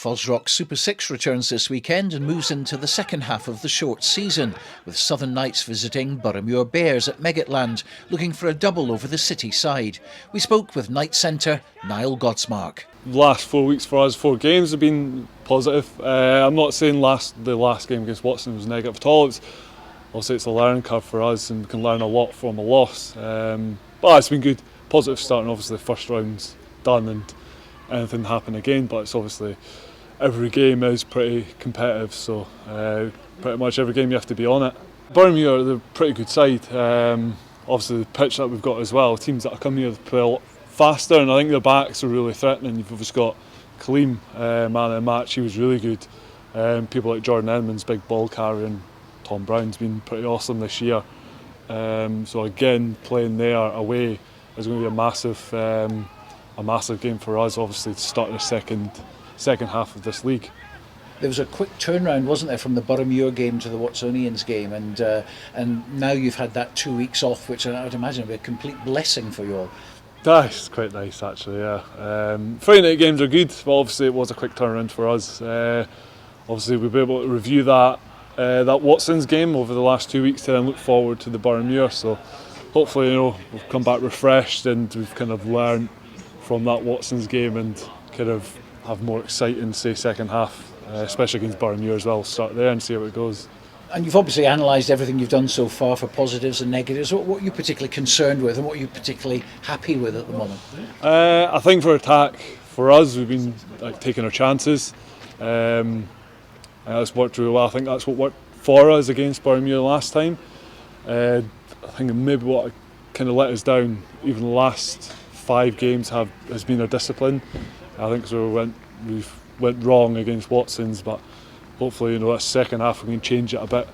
Fosrock Super 6 returns this weekend and moves into the second half of the short season, with Southern Knights visiting Boroughmuir Bears at Meggetland, looking for a double over the city side. We spoke with Knight centre Niall Godsmark. Last 4 weeks for us, 4 games have been positive. I'm not saying the last game against Watson was negative at all. It's a learning curve for us, and we can learn a lot from a loss. But it's been good, positive starting. Obviously, the first round's done and anything happen again. But it's obviously every game is pretty competitive, so pretty much every game you have to be on it. Barmy are a pretty good side. Obviously, the pitch that we've got as well. Teams that are coming here play a lot faster, and I think their backs are really threatening. You've obviously got Kaleem, man of the match. He was really good. People like Jordan Edmonds, big ball carrying. Tom Brown's been pretty awesome this year. So again, playing there away is going to be a massive game for us, obviously, to start the second half of this league. There was a quick turnaround, wasn't there, from the Boroughmuir game to the Watsonians game, and now you've had that 2 weeks off, which I would imagine would be a complete blessing for you all. That's quite nice, actually, yeah. Friday night games are good, but obviously it was a quick turnaround for us. Obviously we'll be able to review that Watsons game over the last 2 weeks to then look forward to the Boroughmuir. So hopefully, we've come back refreshed and we've kind of learned from that Watsons game and kind of have more exciting, say, second half, especially against Boroughmuir as well. We'll start there and see how it goes. And you've obviously analysed everything you've done so far for positives and negatives. What are you particularly concerned with and what are you particularly happy with at the moment? I think for attack, for us, we've been taking our chances. It's worked really well. I think that's what worked for us against Boroughmuir last time. I think maybe what kind of let us down, even the last 5 games, has been our discipline. I think so we went wrong against Watsons, but hopefully, that second half we can change it a bit.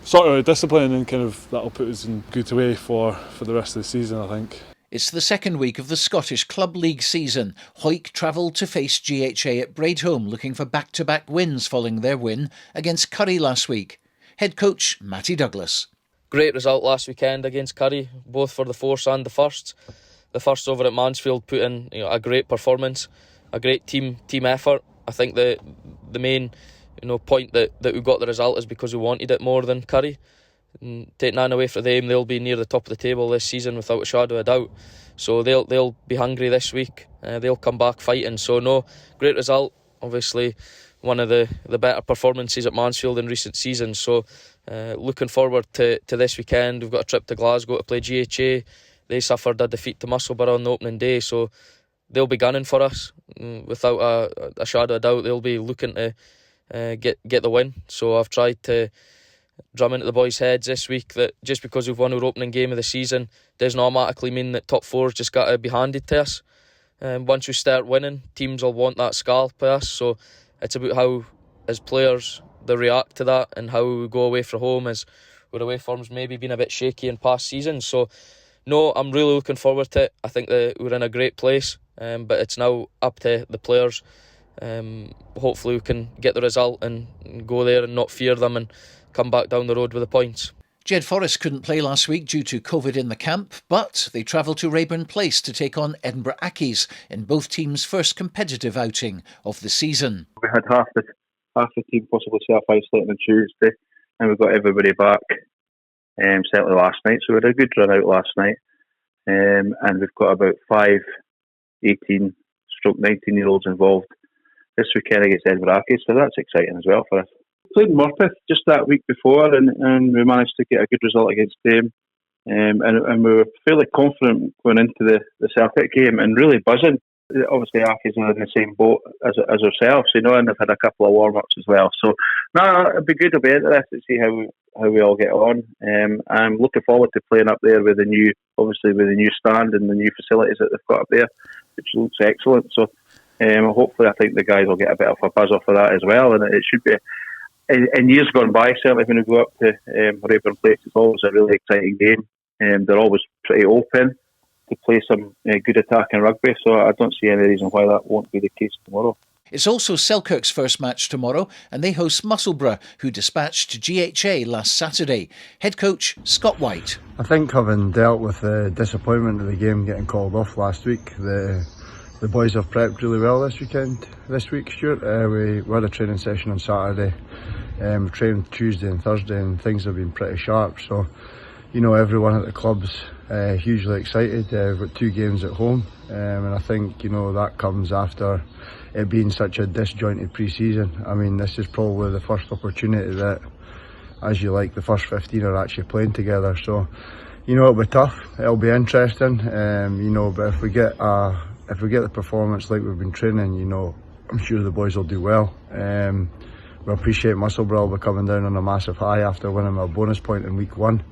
Sort of discipline, and kind of that'll put us in good way for the rest of the season, I think. It's the second week of the Scottish Club League season. Hoyk travelled to face GHA at Braidholme, looking for back-to-back wins following their win against Curry last week. Head coach Matty Douglas. Great result last weekend against Curry, both for the Force and the First. The First over at Mansfield put in a great performance, a great team effort. I think the main point that we got the result is because we wanted it more than Curry. And take none away from them, they'll be near the top of the table this season without a shadow of a doubt. So they'll be hungry this week. They'll come back fighting. So no, great result. Obviously, one of the better performances at Mansfield in recent seasons. So looking forward to this weekend. We've got a trip to Glasgow to play GHA. They suffered a defeat to Musselburgh on the opening day, so they'll be gunning for us without a shadow of doubt. They'll be looking to get the win. So I've tried to drum into the boys' heads this week that just because we've won our opening game of the season doesn't automatically mean that top four's just got to be handed to us. Once we start winning, teams will want that scalp by us. So it's about how, as players, they react to that and how we go away from home, as our away form's maybe been a bit shaky in past seasons. So no, I'm really looking forward to it. I think that we're in a great place, but it's now up to the players. Hopefully we can get the result and go there and not fear them and come back down the road with the points. Jed Forrest couldn't play last week due to COVID in the camp, but they travelled to Raeburn Place to take on Edinburgh Accies in both teams' first competitive outing of the season. We had half the team possibly self-isolating on Tuesday, and we got everybody back, certainly last night. So we had a good run out last night, and we've got about 5 18-19-year-olds involved this weekend against Edinburgh Accies, so that's exciting as well for us. Played Morpeth just that week before, and we managed to get a good result against them, and we were fairly confident going into the Selkirk game and really buzzing. Obviously, Accies are in the same boat as ourselves, and they've had a couple of warm-ups as well. So, it'd be good. It'll be interesting to see how we all get on. I'm looking forward to playing up there with the new stand and the new facilities that they've got up there, which looks excellent. So, hopefully, I think the guys will get a bit of a buzz off of that as well, and it should be. In years gone by, certainly when we go up to Raeburn Place, it's always a really exciting game. They're always pretty open to play some good attacking rugby, so I don't see any reason why that won't be the case tomorrow. It's also Selkirk's first match tomorrow, and they host Musselburgh, who dispatched GHA last Saturday. Head coach Scott White. I think having dealt with the disappointment of the game getting called off last week, the The boys have prepped really well this week, Stuart. We had a training session on Saturday. We trained Tuesday and Thursday, and things have been pretty sharp. So, everyone at the club's hugely excited. We've got 2 games at home, and I think that comes after it being such a disjointed pre-season. I mean, this is probably the first opportunity that, as you like, the first 15 are actually playing together. So, it'll be tough. It'll be interesting. But if we get the performance like we've been training, I'm sure the boys will do well. We appreciate Musselburgh will be coming down on a massive high after winning a bonus point in week 1.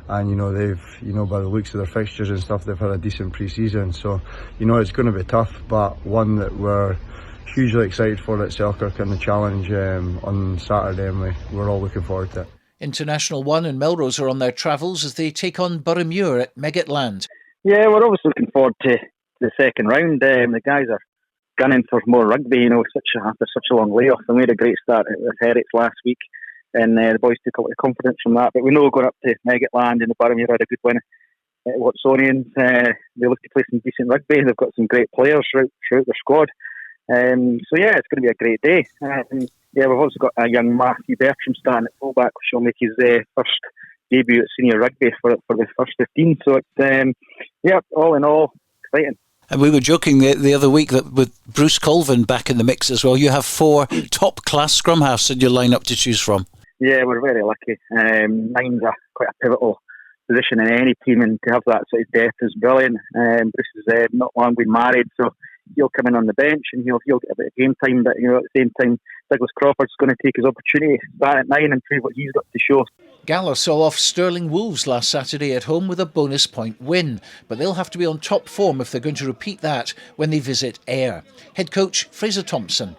And they've, by the looks of their fixtures and stuff, they've had a decent pre-season. So, it's going to be tough, but one that we're hugely excited for at Selkirk, and the challenge on Saturday, and we're all looking forward to it. International 1 and Melrose are on their travels as they take on Barmy at Meggetland. Yeah, we're obviously looking forward to the second round. The guys are gunning for more rugby, after such a long layoff. They made a great start with Herrick last week, and the boys took a lot of confidence from that. But we know going up to Meggetland and the Barmy had a good win at Watsonians. They look to play some decent rugby. They've got some great players throughout their squad. So yeah, it's going to be a great day. We've also got a young Matthew Bertram starting at fullback, which will make his first debut at senior rugby for the first 15. So it's all in all, exciting. And we were joking the other week that with Bruce Colvin back in the mix as well, you have 4 top-class scrum halves in your lineup to choose from. Yeah, we're very lucky. Nine's quite a pivotal position in any team, and to have that sort of depth is brilliant. Bruce has not long been married, so he'll come in on the bench and he'll get a bit of game time. But at the same time, Douglas Crawford's going to take his opportunity, start at 9 and prove what he's got to show. Gala saw off Stirling Wolves last Saturday at home with a bonus point win, but they'll have to be on top form if they're going to repeat that when they visit Ayr. Head coach Fraser Thompson.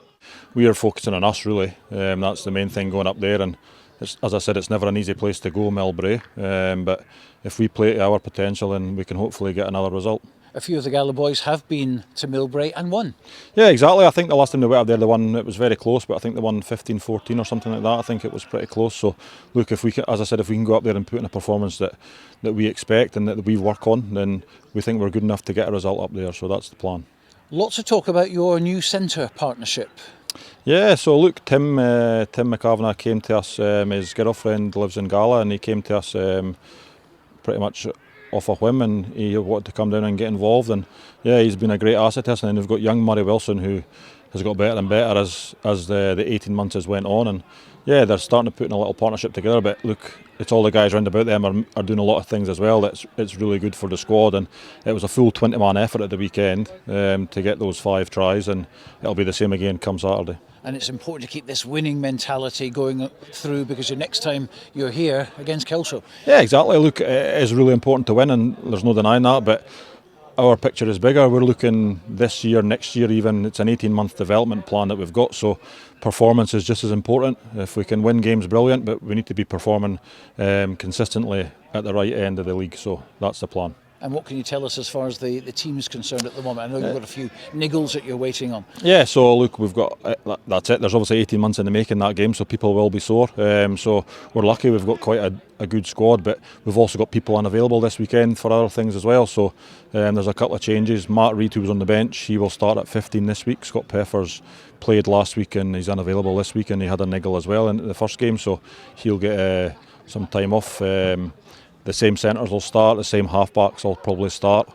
We are focusing on us really. That's the main thing going up there, and as I said, it's never an easy place to go, Melrose. But if we play to our potential, then we can hopefully get another result. A few of the Gala boys have been to Melrose and won. Yeah, exactly. I think the last time they went up there, they won. It was very close, but I think they won 15-14 or something like that. I think it was pretty close. So, look, if we can, as I said, if we can go up there and put in a performance that we expect and that we work on, then we think we're good enough to get a result up there. So that's the plan. Lots of talk about your new centre partnership. Yeah, so look, Tim McAvanagh came to us. His girlfriend lives in Gala, and he came to us pretty much off a whim, and he wanted to come down and get involved, and yeah, he's been a great asset to us. And then we've got young Murray Wilson, who has got better and better as the 18 months has went on, and yeah, they're starting to put in a little partnership together. But look, it's all the guys round about them are doing a lot of things as well. It's really good for the squad, and it was a full 20-man effort at the weekend to get those 5 tries, and it'll be the same again come Saturday. And it's important to keep this winning mentality going through, because your next time you're here against Kelso. Yeah, exactly. Look, it is really important to win, and there's no denying that, but our picture is bigger. We're looking this year, next year even. It's an 18-month development plan that we've got, so performance is just as important. If we can win games, brilliant, but we need to be performing consistently at the right end of the league, so that's the plan. And what can you tell us as far as the team is concerned at the moment? I know you've got a few niggles that you're waiting on. Yeah, so look, we've got, that's it. There's obviously 18 months in the making that game, so people will be sore. So we're lucky we've got quite a good squad, but we've also got people unavailable this weekend for other things as well. So there's a couple of changes. Matt Reid, who was on the bench, he will start at 15 this week. Scott Peffers played last week and he's unavailable this week, and he had a niggle as well in the first game, so he'll get some time off. The same centres will start, the same halfbacks will probably start,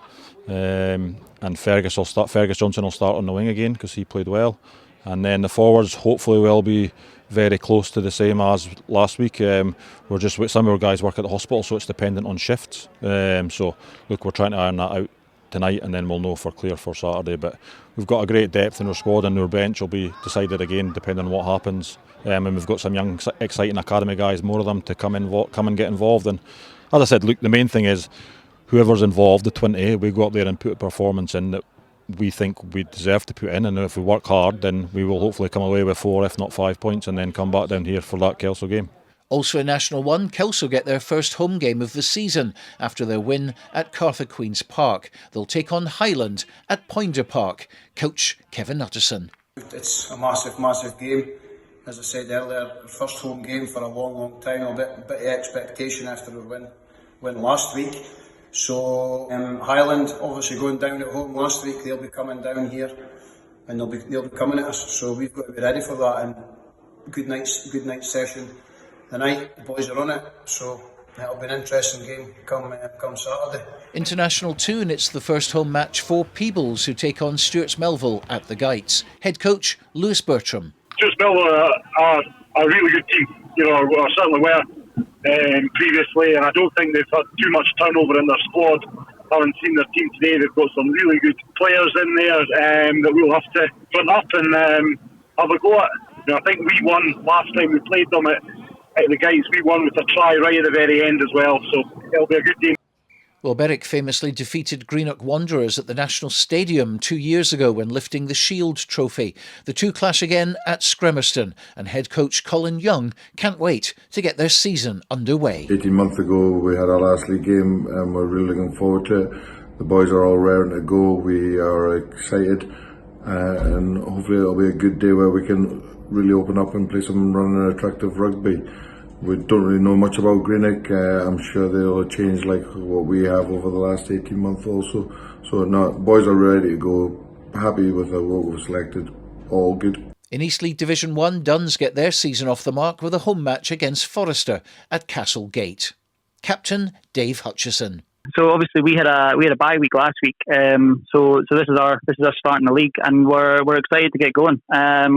and Fergus Johnson will start on the wing again because he played well, and then the forwards hopefully will be very close to the same as last week. We're just with some of our guys work at the hospital, so it's dependent on shifts. So look, we're trying to iron that out tonight, and then we'll know for clear for Saturday. But we've got a great depth in our squad, and our bench will be decided again depending on what happens. And we've got some young, exciting academy guys, more of them to come and get involved. And as I said, look, the main thing is whoever's involved, the 20, we go up there and put a performance in that we think we deserve to put in, and if we work hard, then we will hopefully come away with 4, if not 5 points, and then come back down here for that Kelso game. Also in National 1, Kelso get their first home game of the season after their win at Cartha Queen's Park. They'll take on Highland at Poynter Park. Coach Kevin Utterson. It's a massive game. As I said earlier, first home game for a long time. A bit of expectation after we win last week. So Highland obviously going down at home last week, they'll be coming down here and they'll be coming at us. So we've got to be ready for that, and good night session tonight. The boys are on it, so it'll be an interesting game come Saturday. International 2, and it's the first home match for Peebles, who take on Stuart's Melville at the Guides. Head coach Lewis Bertram. Stuart's Melville are a really good team. Or certainly were previously, and I don't think they've had too much turnover in their squad. Having seen their team today, they've got some really good players in there that we'll have to front up and have a go at. I think we won last time we played them at the Guides. We won with a try right at the very end as well, so it'll be a good game. Well, Berwick famously defeated Greenock Wanderers at the National Stadium 2 years ago when lifting the Shield Trophy. The two clash again at Scremerston, and head coach Colin Young can't wait to get their season underway. 18 months ago we had our last league game and we're really looking forward to it. The boys are all raring to go. We are excited and hopefully it'll be a good day where we can really open up and play some running attractive rugby. We don't really know much about Greenock. I'm sure they'll change like what we have over the last 18 months also. So boys are ready to go. Happy with what we've selected. All good. In East League Division 1, Duns get their season off the mark with a home match against Forrester at Castle Gate. Captain Dave Hutchison. So obviously we had a bye week last week. So this is our start in the league, and we're excited to get going.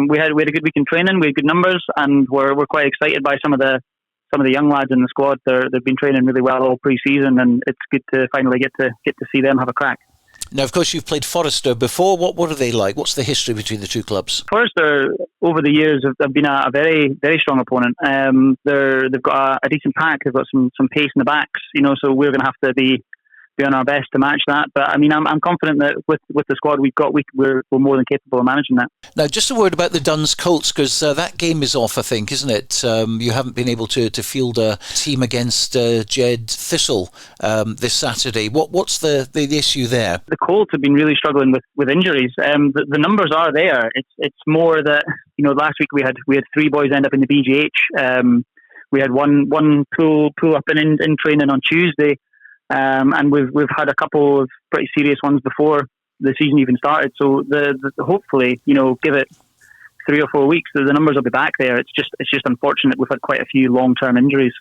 We had a good week in training. We had good numbers, and we're quite excited by some of the young lads in the squad. They've been training really well all pre-season, and it's good to finally get to see them have a crack. Now, of course, you've played Forrester before. What are they like? What's the history between the two clubs? Forrester, over the years, have been a very, very strong opponent. They've got a decent pack. They've got some pace in the backs, so we're going to have to be on our best to match that. But I mean, I'm confident that with the squad we've got, we're more than capable of managing that. Now, just a word about the Duns Colts, because that game is off, I think, isn't it? You haven't been able to field a team against Jed Thistle this Saturday. What's the issue there? The Colts have been really struggling with injuries. The numbers are there. It's more that last week we had 3 boys end up in the BGH. We had one pull up in training on Tuesday. And we've had a couple of pretty serious ones before the season even started. So hopefully, give it 3 or 4 weeks, the numbers will be back there. It's just unfortunate we've had quite a few long-term injuries.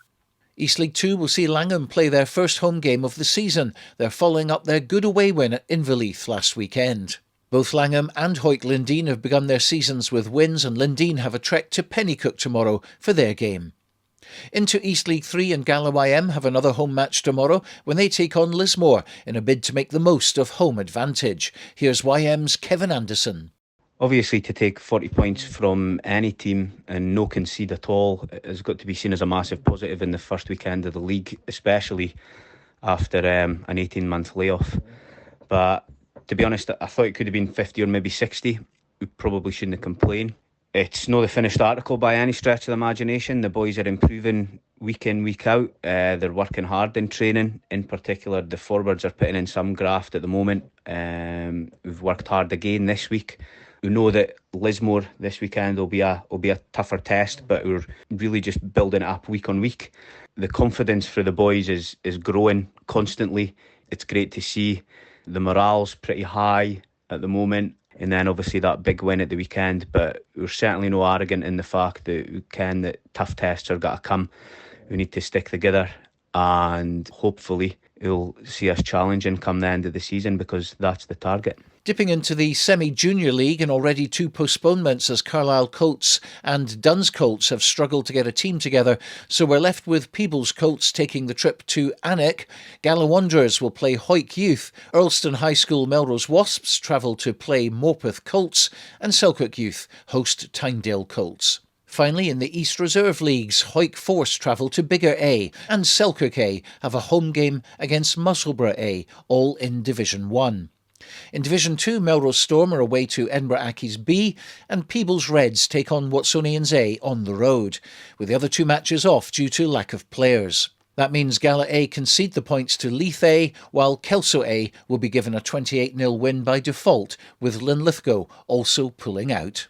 East League 2 will see Langham play their first home game of the season. They're following up their good away win at Inverleith last weekend. Both Langham and Hoyt Lindeen have begun their seasons with wins, and Lindeen have a trek to Pennycook tomorrow for their game. Into East League 3, and Gala YM have another home match tomorrow when they take on Lismore in a bid to make the most of home advantage. Here's YM's Kevin Anderson. Obviously, to take 40 points from any team and no concede at all has got to be seen as a massive positive in the first weekend of the league, especially after an 18-month layoff. But to be honest, I thought it could have been 50 or maybe 60. We probably shouldn't have complained. It's not the finished article by any stretch of the imagination. The boys are improving week in, week out. They're working hard in training. In particular, the forwards are putting in some graft at the moment. We've worked hard again this week. We know that Lismore this weekend will be a tougher test, but we're really just building it up week on week. The confidence for the boys is growing constantly. It's great to see. The morale's pretty high at the moment. And then obviously that big win at the weekend, but we're certainly no arrogant in the fact that tough tests are got to come. We need to stick together, and hopefully you'll see us challenging come the end of the season, because that's the target. Dipping into the semi-junior league, and already 2 postponements as Carlisle Colts and Duns Colts have struggled to get a team together, so we're left with Peebles Colts taking the trip to Alnwick. Gala Wanderers will play Hoyk Youth, Earlston High School Melrose Wasps travel to play Morpeth Colts, and Selkirk Youth host Tynedale Colts. Finally, in the East Reserve Leagues, Hoyk Force travel to Biggar A, and Selkirk A have a home game against Musselburgh A, all in Division 1. In Division 2, Melrose Storm are away to Edinburgh Accies B, and Peebles Reds take on Watsonians A on the road, with the other 2 matches off due to lack of players. That means Gala A concede the points to Leith A, while Kelso A will be given a 28-0 win by default, with Linlithgow also pulling out.